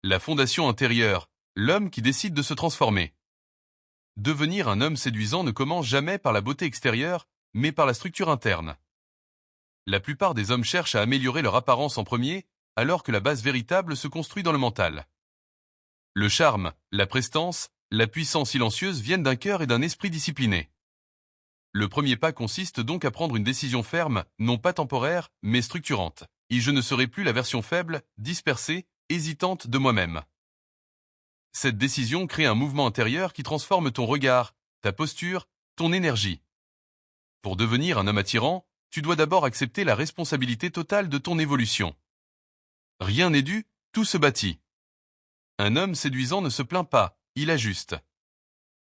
La fondation intérieure, l'homme qui décide de se transformer. Devenir un homme séduisant ne commence jamais par la beauté extérieure, mais par la structure interne. La plupart des hommes cherchent à améliorer leur apparence en premier, alors que la base véritable se construit dans le mental. Le charme, la prestance, la puissance silencieuse viennent d'un cœur et d'un esprit discipliné. Le premier pas consiste donc à prendre une décision ferme, non pas temporaire, mais structurante. Et je ne serai plus la version faible, dispersée, hésitante de moi-même. Cette décision crée un mouvement intérieur qui transforme ton regard, ta posture, ton énergie. Pour devenir un homme attirant, tu dois d'abord accepter la responsabilité totale de ton évolution. Rien n'est dû, tout se bâtit. Un homme séduisant ne se plaint pas, il ajuste.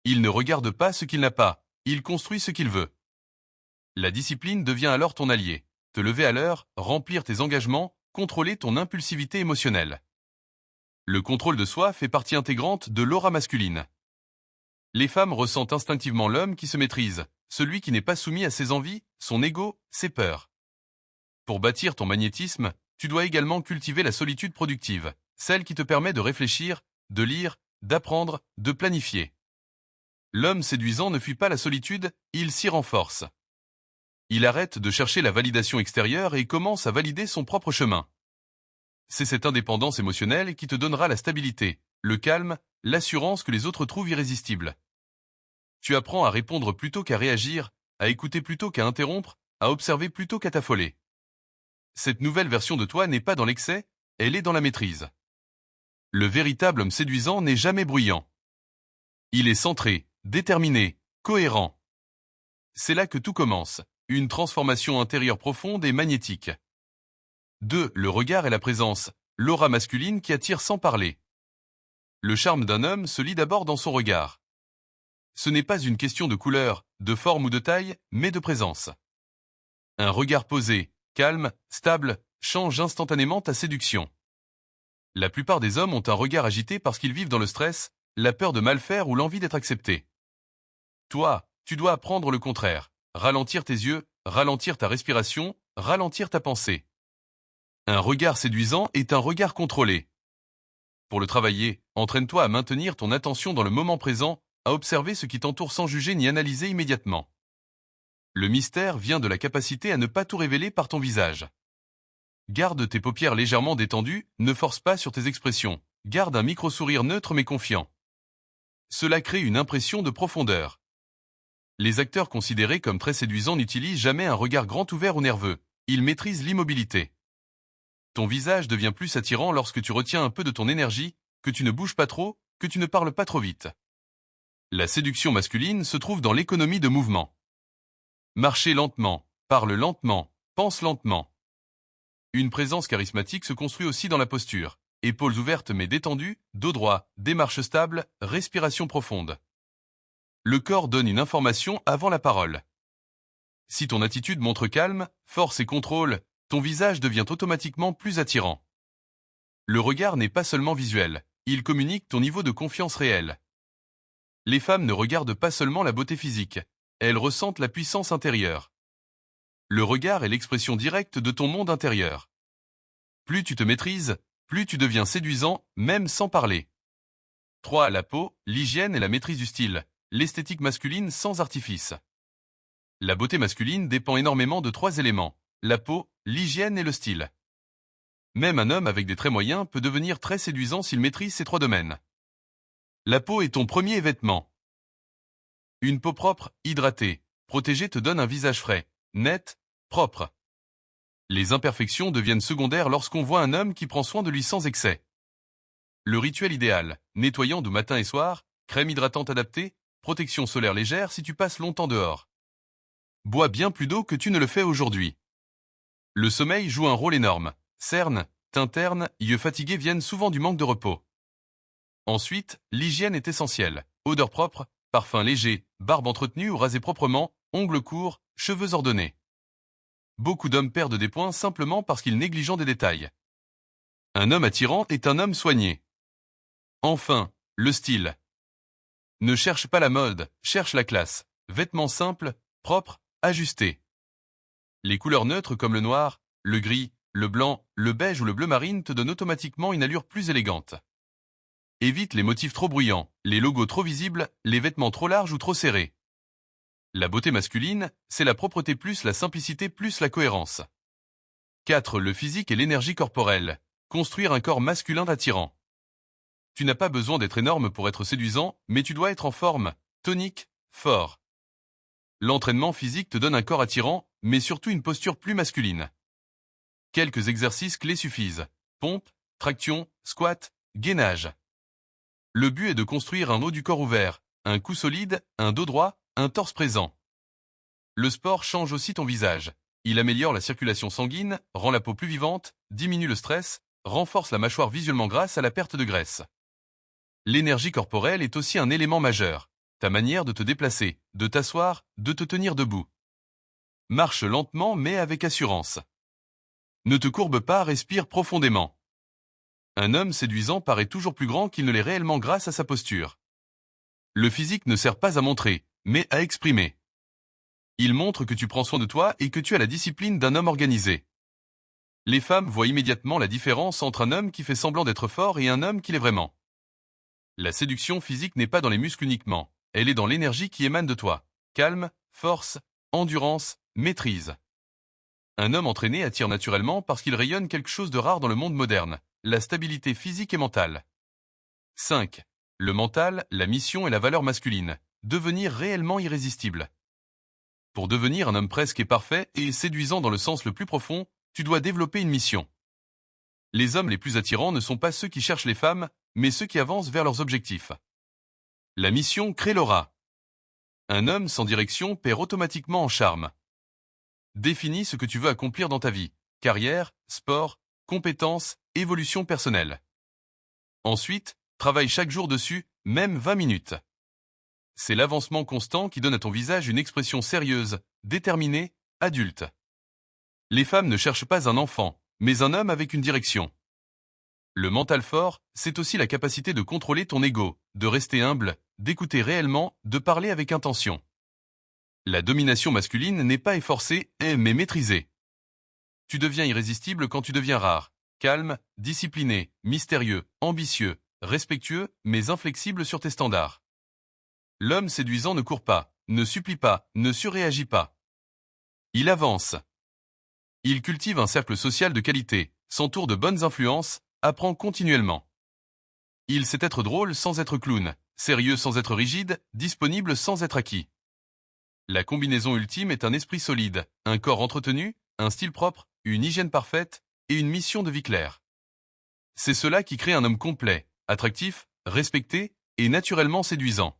Il ne regarde pas ce qu'il n'a pas, il construit ce qu'il veut. La discipline devient alors ton allié. Te lever à l'heure, remplir tes engagements, contrôler ton impulsivité émotionnelle. Le contrôle de soi fait partie intégrante de l'aura masculine. Les femmes ressentent instinctivement l'homme qui se maîtrise, celui qui n'est pas soumis à ses envies, son ego, ses peurs. Pour bâtir ton magnétisme, tu dois également cultiver la solitude productive, celle qui te permet de réfléchir, de lire, d'apprendre, de planifier. L'homme séduisant ne fuit pas la solitude, il s'y renforce. Il arrête de chercher la validation extérieure et commence à valider son propre chemin. C'est cette indépendance émotionnelle qui te donnera la stabilité, le calme, l'assurance que les autres trouvent irrésistible. Tu apprends à répondre plutôt qu'à réagir, à écouter plutôt qu'à interrompre, à observer plutôt qu'à t'affoler. Cette nouvelle version de toi n'est pas dans l'excès, elle est dans la maîtrise. Le véritable homme séduisant n'est jamais bruyant. Il est centré, déterminé, cohérent. C'est là que tout commence, une transformation intérieure profonde et magnétique. 2. Le regard et la présence, l'aura masculine qui attire sans parler. Le charme d'un homme se lit d'abord dans son regard. Ce n'est pas une question de couleur, de forme ou de taille, mais de présence. Un regard posé, calme, stable, change instantanément ta séduction. La plupart des hommes ont un regard agité parce qu'ils vivent dans le stress, la peur de mal faire ou l'envie d'être accepté. Toi, tu dois apprendre le contraire. Ralentir tes yeux, ralentir ta respiration, ralentir ta pensée. Un regard séduisant est un regard contrôlé. Pour le travailler, entraîne-toi à maintenir ton attention dans le moment présent, à observer ce qui t'entoure sans juger ni analyser immédiatement. Le mystère vient de la capacité à ne pas tout révéler par ton visage. Garde tes paupières légèrement détendues, ne force pas sur tes expressions. Garde un micro-sourire neutre mais confiant. Cela crée une impression de profondeur. Les acteurs considérés comme très séduisants n'utilisent jamais un regard grand ouvert ou nerveux. Ils maîtrisent l'immobilité. Ton visage devient plus attirant lorsque tu retiens un peu de ton énergie, que tu ne bouges pas trop, que tu ne parles pas trop vite. La séduction masculine se trouve dans l'économie de mouvement. Marchez lentement, parle lentement, pense lentement. Une présence charismatique se construit aussi dans la posture. Épaules ouvertes mais détendues, dos droit, démarche stable, respiration profonde. Le corps donne une information avant la parole. Si ton attitude montre calme, force et contrôle, ton visage devient automatiquement plus attirant. Le regard n'est pas seulement visuel, il communique ton niveau de confiance réel. Les femmes ne regardent pas seulement la beauté physique, elles ressentent la puissance intérieure. Le regard est l'expression directe de ton monde intérieur. Plus tu te maîtrises, plus tu deviens séduisant, même sans parler. 3. La peau, l'hygiène et la maîtrise du style, l'esthétique masculine sans artifice. La beauté masculine dépend énormément de 3 éléments, la peau, l'hygiène et le style. Même un homme avec des traits moyens peut devenir très séduisant s'il maîtrise ces 3 domaines. La peau est ton premier vêtement. Une peau propre, hydratée, protégée te donne un visage frais, net, propre. Les imperfections deviennent secondaires lorsqu'on voit un homme qui prend soin de lui sans excès. Le rituel idéal, nettoyant de matin et soir, crème hydratante adaptée, protection solaire légère si tu passes longtemps dehors. Bois bien plus d'eau que tu ne le fais aujourd'hui. Le sommeil joue un rôle énorme. Cernes, teint terne, yeux fatigués viennent souvent du manque de repos. Ensuite, l'hygiène est essentielle. Odeur propre, parfum léger, barbe entretenue ou rasée proprement, ongles courts, cheveux ordonnés. Beaucoup d'hommes perdent des points simplement parce qu'ils négligent des détails. Un homme attirant est un homme soigné. Enfin, le style. Ne cherche pas la mode, cherche la classe. Vêtements simples, propres, ajustés. Les couleurs neutres comme le noir, le gris, le blanc, le beige ou le bleu marine te donnent automatiquement une allure plus élégante. Évite les motifs trop bruyants, les logos trop visibles, les vêtements trop larges ou trop serrés. La beauté masculine, c'est la propreté plus la simplicité plus la cohérence. 4. Le physique et l'énergie corporelle. Construire un corps masculin attirant. Tu n'as pas besoin d'être énorme pour être séduisant, mais tu dois être en forme, tonique, fort. L'entraînement physique te donne un corps attirant, mais surtout une posture plus masculine. Quelques exercices clés suffisent. Pompe, traction, squat, gainage. Le but est de construire un haut du corps ouvert, un cou solide, un dos droit, un torse présent. Le sport change aussi ton visage. Il améliore la circulation sanguine, rend la peau plus vivante, diminue le stress, renforce la mâchoire visuellement grâce à la perte de graisse. L'énergie corporelle est aussi un élément majeur. Ta manière de te déplacer, de t'asseoir, de te tenir debout. Marche lentement mais avec assurance. Ne te courbe pas, respire profondément. Un homme séduisant paraît toujours plus grand qu'il ne l'est réellement grâce à sa posture. Le physique ne sert pas à montrer, mais à exprimer. Il montre que tu prends soin de toi et que tu as la discipline d'un homme organisé. Les femmes voient immédiatement la différence entre un homme qui fait semblant d'être fort et un homme qui l'est vraiment. La séduction physique n'est pas dans les muscles uniquement, elle est dans l'énergie qui émane de toi. Calme, force, endurance, maîtrise. Un homme entraîné attire naturellement parce qu'il rayonne quelque chose de rare dans le monde moderne, la stabilité physique et mentale. 5. Le mental, la mission et la valeur masculine. Devenir réellement irrésistible. Pour devenir un homme presque et parfait et séduisant dans le sens le plus profond, tu dois développer une mission. Les hommes les plus attirants ne sont pas ceux qui cherchent les femmes, mais ceux qui avancent vers leurs objectifs. La mission crée l'aura. Un homme sans direction perd automatiquement en charme. Définis ce que tu veux accomplir dans ta vie. Carrière, sport, compétences, évolution personnelle. Ensuite, travaille chaque jour dessus, même 20 minutes. C'est l'avancement constant qui donne à ton visage une expression sérieuse, déterminée, adulte. Les femmes ne cherchent pas un enfant, mais un homme avec une direction. Le mental fort, c'est aussi la capacité de contrôler ton ego, de rester humble, d'écouter réellement, de parler avec intention. La domination masculine n'est pas efforcée, mais maîtrisée. Tu deviens irrésistible quand tu deviens rare, calme, discipliné, mystérieux, ambitieux, respectueux, mais inflexible sur tes standards. L'homme séduisant ne court pas, ne supplie pas, ne surréagit pas. Il avance. Il cultive un cercle social de qualité, s'entoure de bonnes influences, apprend continuellement. Il sait être drôle sans être clown, sérieux sans être rigide, disponible sans être acquis. La combinaison ultime est un esprit solide, un corps entretenu, un style propre, une hygiène parfaite et une mission de vie claire. C'est cela qui crée un homme complet, attractif, respecté et naturellement séduisant.